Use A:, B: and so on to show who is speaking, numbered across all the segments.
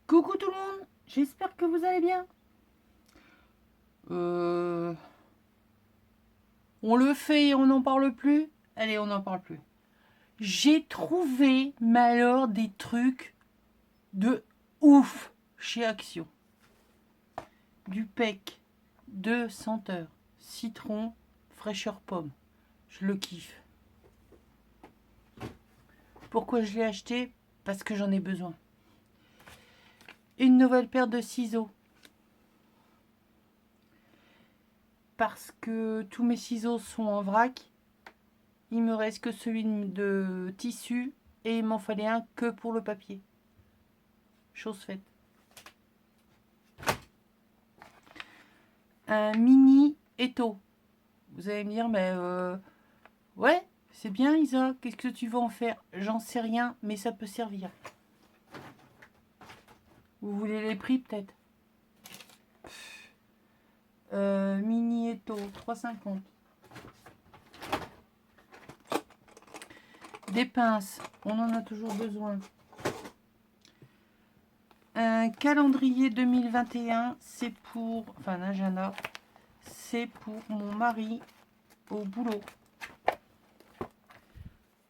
A: Coucou tout le monde, j'espère que vous allez bien. On le fait et on n'en parle plus. Allez, on n'en parle plus. J'ai trouvé, mais alors, des trucs de ouf chez Action. Du PEC, de senteur, citron, fraîcheur pomme. Je le kiffe. Pourquoi je l'ai acheté? Parce que j'en ai besoin. Une nouvelle paire de ciseaux. Parce que tous mes ciseaux sont en vrac. Il me reste que celui de tissu et il m'en fallait un que pour le papier. Chose faite. Un mini étau. Vous allez me dire, mais ouais, c'est bien Isa, qu'est-ce que tu vas en faire? J'en sais rien, mais ça peut servir. Vous voulez les prix peut-être? Mini étau, 3,50. Des pinces, on en a toujours besoin. Un calendrier 2021, c'est pour, enfin un agenda, c'est pour mon mari au boulot.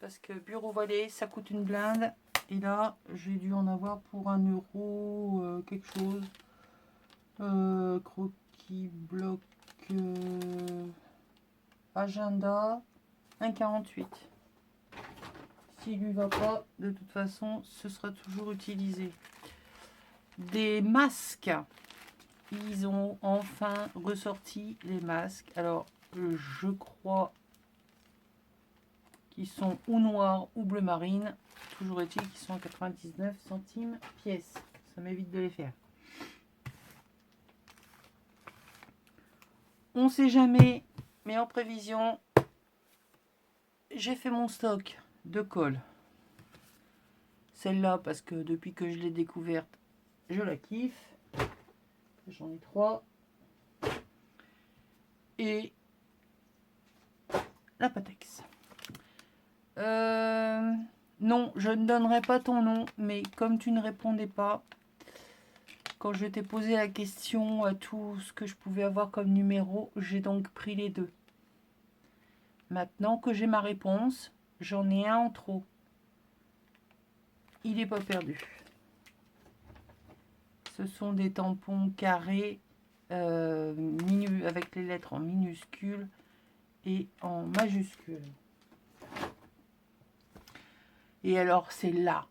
A: Parce que bureau Valais, ça coûte une blinde. Et là, j'ai dû en avoir pour 1 euro, quelque chose. Croquis, bloc, agenda, 1,48. S'il lui va pas, de toute façon, ce sera toujours utilisé. Des masques. Ils ont enfin ressorti les masques. Alors, je crois qu'ils sont ou noirs ou bleu marine. Toujours est-il qu'ils sont à 99 centimes pièce. Ça m'évite de les faire. On sait jamais, mais en prévision, j'ai fait mon stock de colle. Celle-là, parce que depuis que je l'ai découverte, je la kiffe. J'en ai 3. Et la Patex. Non, je ne donnerai pas ton nom, mais comme tu ne répondais pas, quand je t'ai posé la question à tout ce que je pouvais avoir comme numéro, j'ai donc pris les deux. Maintenant que j'ai ma réponse, j'en ai un en trop. Il n'est pas perdu. Ce sont des tampons carrés avec les lettres en minuscules et en majuscules. Et alors c'est là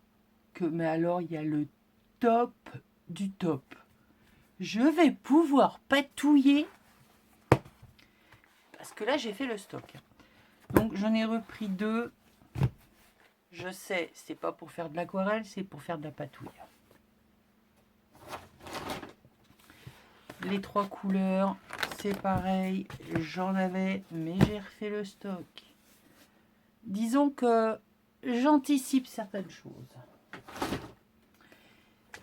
A: que, mais alors il y a le top du top. Je vais pouvoir patouiller parce que là j'ai fait le stock. Donc j'en ai repris 2. Je sais, c'est pas pour faire de l'aquarelle, c'est pour faire de la patouille. Les 3 couleurs, c'est pareil, j'en avais, mais j'ai refait le stock. Disons que j'anticipe certaines choses.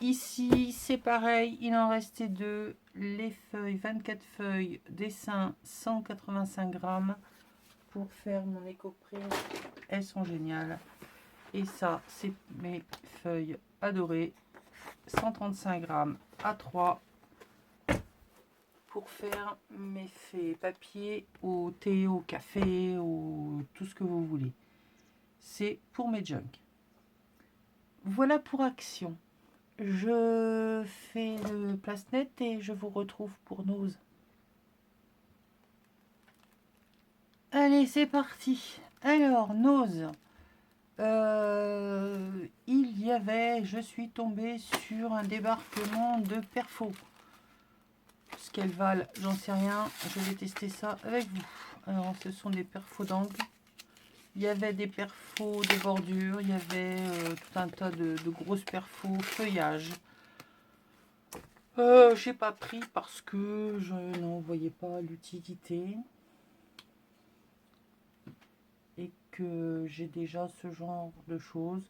A: Ici, c'est pareil, il en restait 2. Les feuilles, 24 feuilles, dessin 185 grammes pour faire mon éco-print. Elles sont géniales. Et ça, c'est mes feuilles adorées. 135 grammes à 3 pour faire mes faits papier au thé, au café, au tout ce que vous voulez. C'est pour mes junks. Voilà pour Action. Je fais le place net et je vous retrouve pour Nose. Allez, c'est parti. Alors, Nose. Il y avait, je suis tombée sur un débarquement de perfos. Ce qu'elles valent, j'en sais rien. Je vais tester ça avec vous. Alors, ce sont des perfos d'angle. Il y avait des perfos de bordure. Il y avait tout un tas de grosses perfos feuillage. J'ai pas pris parce que je n'en voyais pas l'utilité. Et que j'ai déjà ce genre de choses.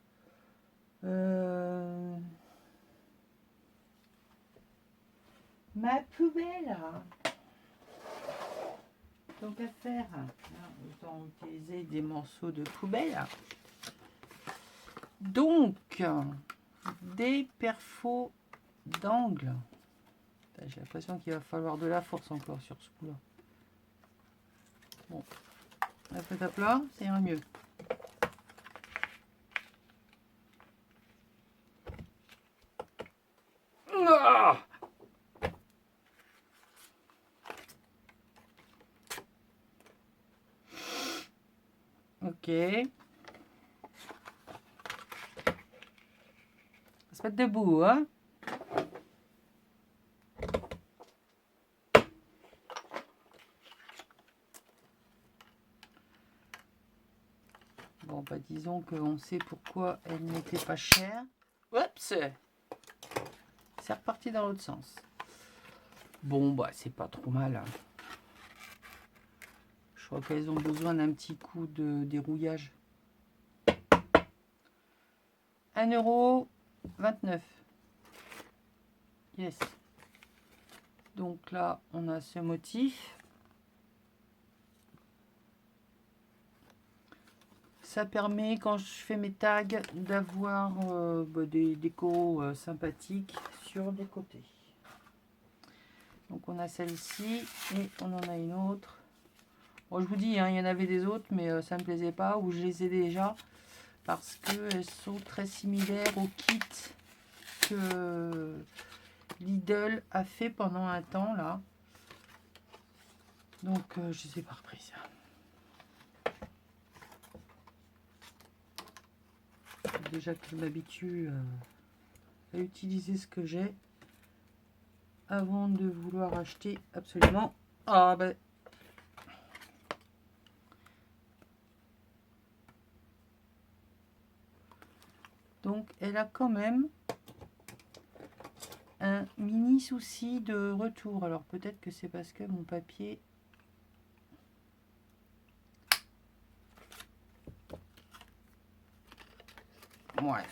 A: Ma poubelle. Donc à faire, autant utiliser des morceaux de poubelle. Donc, des perfos d'angle. J'ai l'impression qu'il va falloir de la force encore sur ce coup-là. Bon, la fête à plat, ça ira mieux. Ah, ok. On va se mettre debout, hein. Bon, bah disons qu'on sait pourquoi elle n'était pas chère. Oups! C'est reparti dans l'autre sens. Bon, bah c'est pas trop mal. Hein. Je crois qu'elles ont besoin d'un petit coup de dérouillage. 1,29 €. Yes. Donc là, on a ce motif. Ça permet, quand je fais mes tags, d'avoir des décos sympathiques sur les côtés. Donc on a celle-ci et on en a une autre. Bon, je vous dis, hein, il y en avait des autres, mais ça ne me plaisait pas, ou je les ai déjà, parce qu'elles sont très similaires au kit que Lidl a fait pendant un temps, là. Donc je les ai pas reprises. Déjà que je m'habitue à utiliser ce que j'ai avant de vouloir acheter absolument. Ah ben. Donc elle a quand même un mini souci de retour. Alors peut-être que c'est parce que mon papier ouais.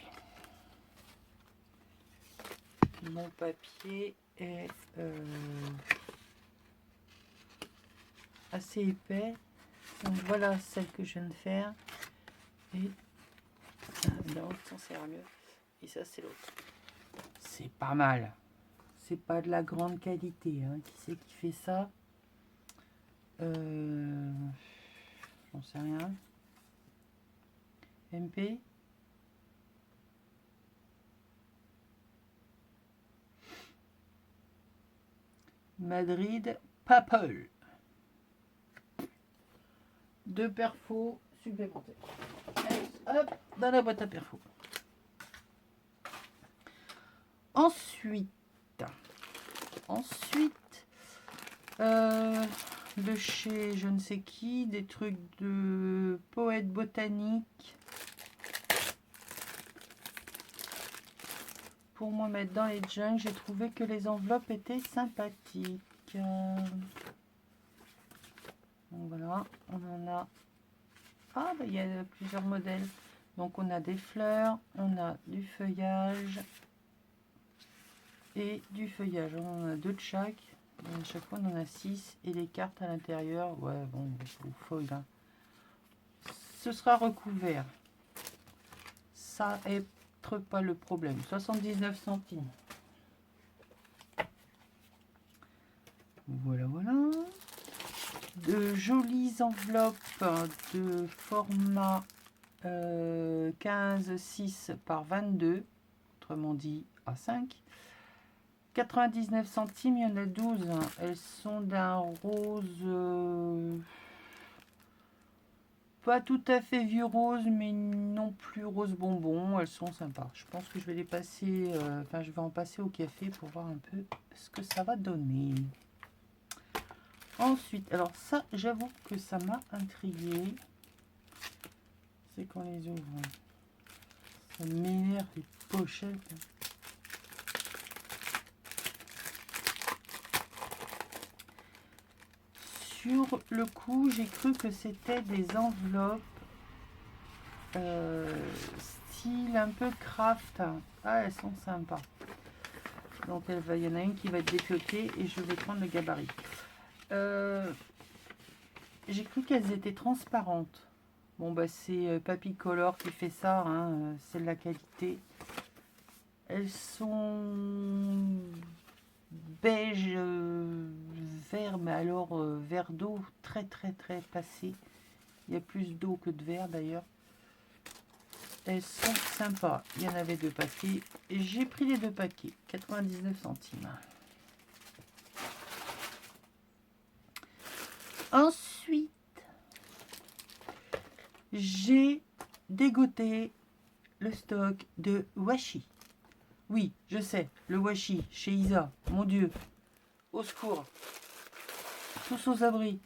A: Mon papier est assez épais. Donc voilà celle que je viens de faire. Et dans l'autre sens, ça ira mieux. Et ça, c'est l'autre. C'est pas mal. C'est pas de la grande qualité. Hein. Qui c'est qui fait ça? J'en sais rien. MP. Madrid Papel. 2 perfos supplémentaires. Allez, hop, dans la boîte à perfos. Ensuite, de chez je ne sais qui, des trucs de poète botanique pour moi mettre dans les junk. J'ai trouvé que les enveloppes étaient sympathiques. Donc voilà, on en a. Ah, bah, il y a plusieurs modèles. Donc on a des fleurs, on a du feuillage et du feuillage. On en a 2 de chaque. Et à chaque fois on en a 6. Et les cartes à l'intérieur, ouais, bon, feuille là. Ce sera recouvert. Ça est pas le problème. 79 centimes. Voilà, voilà. De jolies enveloppes de format 15,6 par 22, autrement dit A5. 99 centimes, il y en a 12. Elles sont d'un rose pas tout à fait vieux rose, mais non plus rose bonbon. Elles sont sympas. Je pense que je vais les passer, enfin je vais en passer au café pour voir un peu ce que ça va donner. Ensuite, alors ça, j'avoue que ça m'a intrigué. C'est quand les ouvre. Ça m'énerve les pochettes. Sur le coup, j'ai cru que c'était des enveloppes style un peu craft. Ah, elles sont sympas. Donc il y en a une qui va être dépiotée et je vais prendre le gabarit. J'ai cru qu'elles étaient transparentes. Bon bah c'est Papicolor qui fait ça, hein, c'est de la qualité. Elles sont beige vert, mais alors vert d'eau très passé. Il y a plus d'eau que de vert d'ailleurs. Elles sont sympas. Il y en avait 2 paquets. Et j'ai pris les 2 paquets. 99 centimes. Ensuite, j'ai dégoté le stock de washi. Oui, je sais, le washi chez Isa. Mon Dieu. Au secours. Tous aux abris.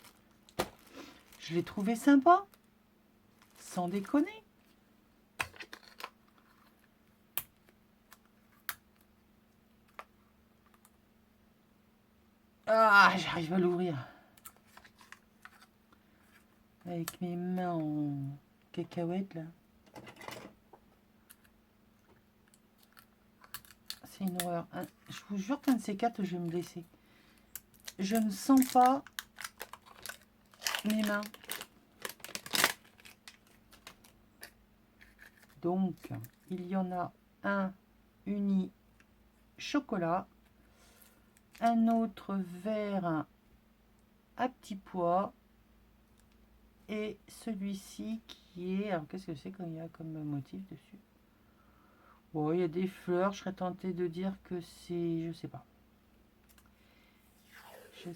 A: Je l'ai trouvé sympa. Sans déconner. Ah, j'arrive à l'ouvrir. Avec mes mains en cacahuète là. C'est une horreur. Je vous jure qu'un de ces 4, je vais me blesser. Je ne sens pas mes mains. Donc, il y en a un uni chocolat, un autre vert à petits pois et celui-ci qui est... Alors, qu'est-ce que c'est qu'il y a comme motif dessus? Bon, il y a des fleurs. Je serais tentée de dire que c'est... Je sais pas. Je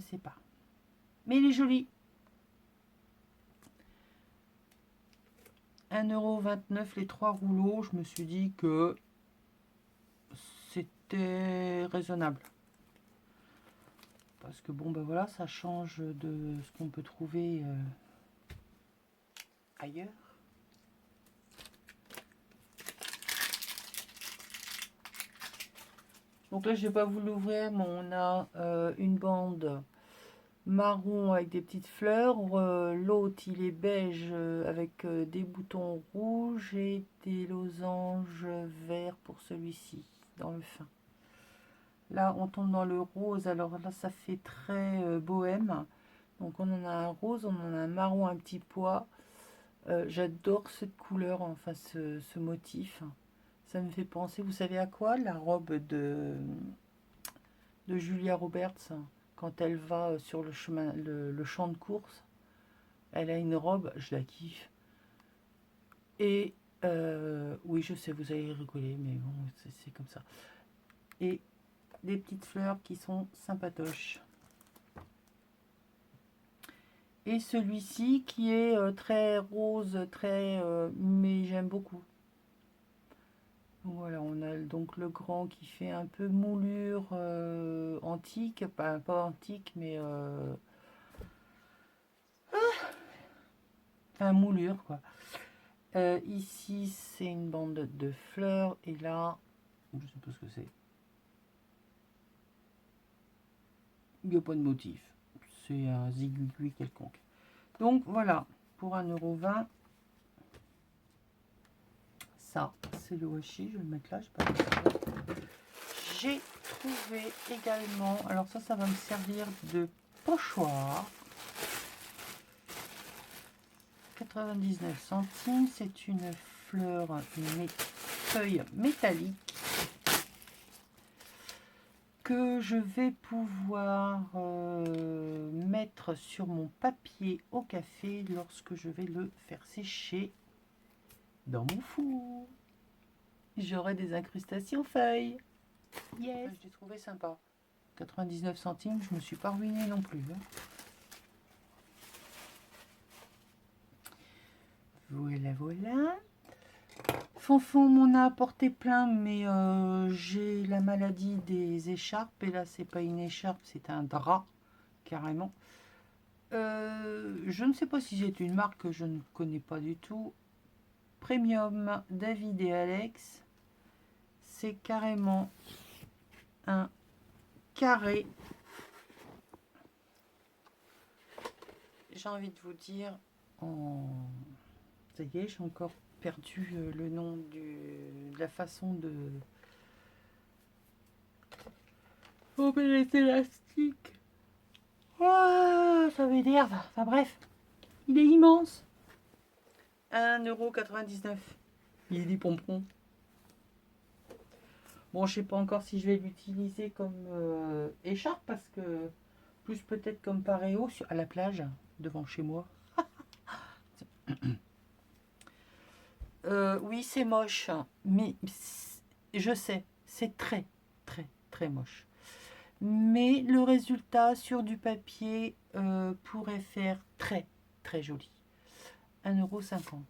A: sais pas. Mais il est joli. 1,29 € les 3 rouleaux. Je me suis dit que c'était raisonnable. Parce que bon, ben voilà, ça change de ce qu'on peut trouver ailleurs. Donc là, je n'ai pas voulu l'ouvrir, mais on a une bande marron avec des petites fleurs. L'autre, il est beige avec des boutons rouges et des losanges verts pour celui-ci, dans le fin. Là, on tombe dans le rose. Alors là, ça fait très bohème. Donc on en a un rose, on en a un marron, un petit pois. J'adore cette couleur, enfin ce motif. Ça me fait penser, vous savez à quoi? La robe de Julia Roberts, quand elle va sur le chemin, le champ de course. Elle a une robe, je la kiffe. Et oui, je sais, vous allez rigoler, mais bon, c'est comme ça. Et des petites fleurs qui sont sympatoches. Et celui-ci qui est très rose, mais j'aime beaucoup. Voilà, on a donc le grand qui fait un peu moulure antique, pas antique, mais enfin moulure quoi. Ici, c'est une bande de fleurs et là, je sais pas ce que c'est. Il n'y a pas de motif. C'est un zigouigui quelconque. Donc voilà, pour 1,20 €. Ça, c'est le washi. Je vais le mettre là. J'ai trouvé également, alors ça va me servir de pochoir. 99 centimes. C'est une fleur, une feuille métallique que je vais pouvoir mettre sur mon papier au café lorsque je vais le faire sécher dans mon four. J'aurai des incrustations feuilles. Yes. Je l'ai trouvé sympa. 99 centimes, je me suis pas ruinée non plus. Hein. Voilà. Fanfan m'en a apporté plein, mais j'ai la maladie des écharpes. Et là, c'est pas une écharpe, c'est un drap, carrément. Je ne sais pas si c'est une marque que je ne connais pas du tout. Premium, David et Alex. C'est carrément un carré. J'ai envie de vous dire, ça y est, j'ai encore perdu le nom de la façon de... Oh, mais les élastiques. Oh, ça m'énerve. Enfin bref, il est immense. 1,99 €. Il est des pompons. Bon, je sais pas encore si je vais l'utiliser comme écharpe, parce que plus peut-être comme paréo à la plage, devant chez moi. Oui, c'est moche, mais je sais, c'est très, très, très moche. Mais le résultat sur du papier pourrait faire très, très joli. 1,50 €.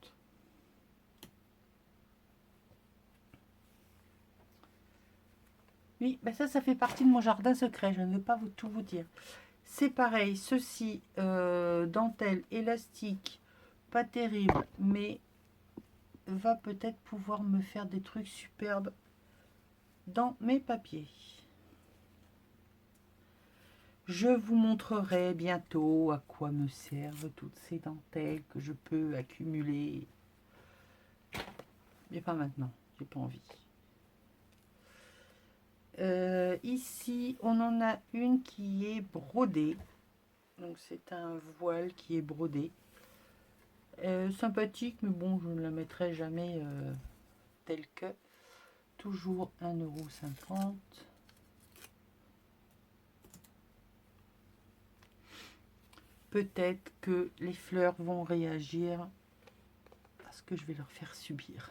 A: Oui, ben ça fait partie de mon jardin secret, je ne vais pas tout vous dire. C'est pareil, ceci, dentelle, élastique, pas terrible, mais va peut-être pouvoir me faire des trucs superbes dans mes papiers. Je vous montrerai bientôt à quoi me servent toutes ces dentelles que je peux accumuler. Mais pas maintenant, j'ai pas envie. Ici, on en a une qui est brodée. Donc c'est un voile qui est brodé. Sympathique, mais bon, je ne la mettrai jamais telle que. Toujours 1,50 €. Peut-être que les fleurs vont réagir parce que je vais leur faire subir.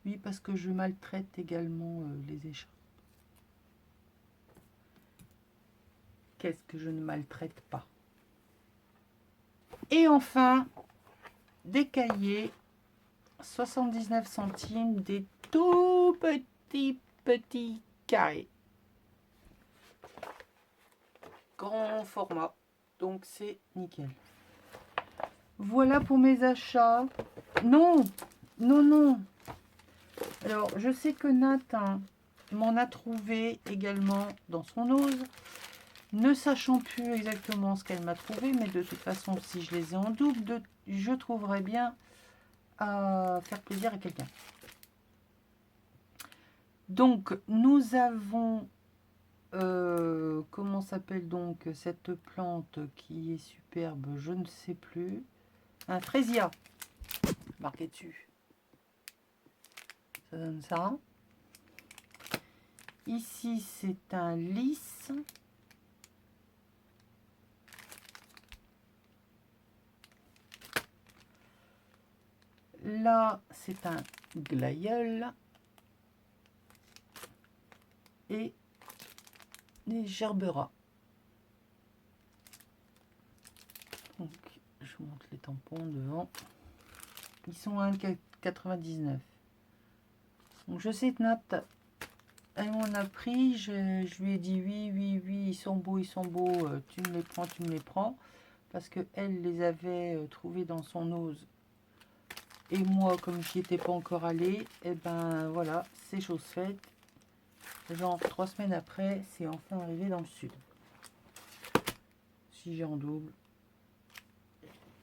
A: Oui, parce que je maltraite également les écharpes. Qu'est-ce que je ne maltraite pas? Et enfin, des cahiers, 79 centimes, des tout petits carrés. Grand format, donc c'est nickel. Voilà pour mes achats. Non, non, non. Alors, je sais que Nathan m'en a trouvé également dans son ose. Ne sachant plus exactement ce qu'elle m'a trouvé, mais de toute façon, si je les ai en double, je trouverai bien à faire plaisir à quelqu'un. Donc, nous avons, comment s'appelle donc cette plante qui est superbe, je ne sais plus. Un fraisia, marqué dessus. Ça donne ça. Ici, c'est un lys. Là, c'est un glaïeul. Et des gerberas. Donc, je vous montre les tampons devant. Ils sont à 1,99 €. Donc, je sais que Nat, elle m'en a pris. Je lui ai dit oui, oui, oui, ils sont beaux, tu me les prends, tu me les prends. Parce qu'elle les avait trouvés dans son ose. Et moi, comme je n'y étais pas encore allée, et ben voilà, c'est chose faite. Genre 3 semaines après, c'est enfin arrivé dans le sud. Si j'ai en double,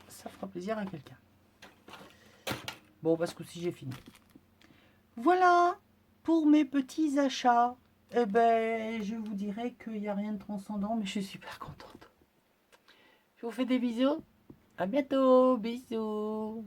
A: ça fera plaisir à quelqu'un. Bon, parce que si j'ai fini. Voilà pour mes petits achats. Eh ben, je vous dirais qu'il n'y a rien de transcendant, mais je suis super contente. Je vous fais des bisous. À bientôt. Bisous.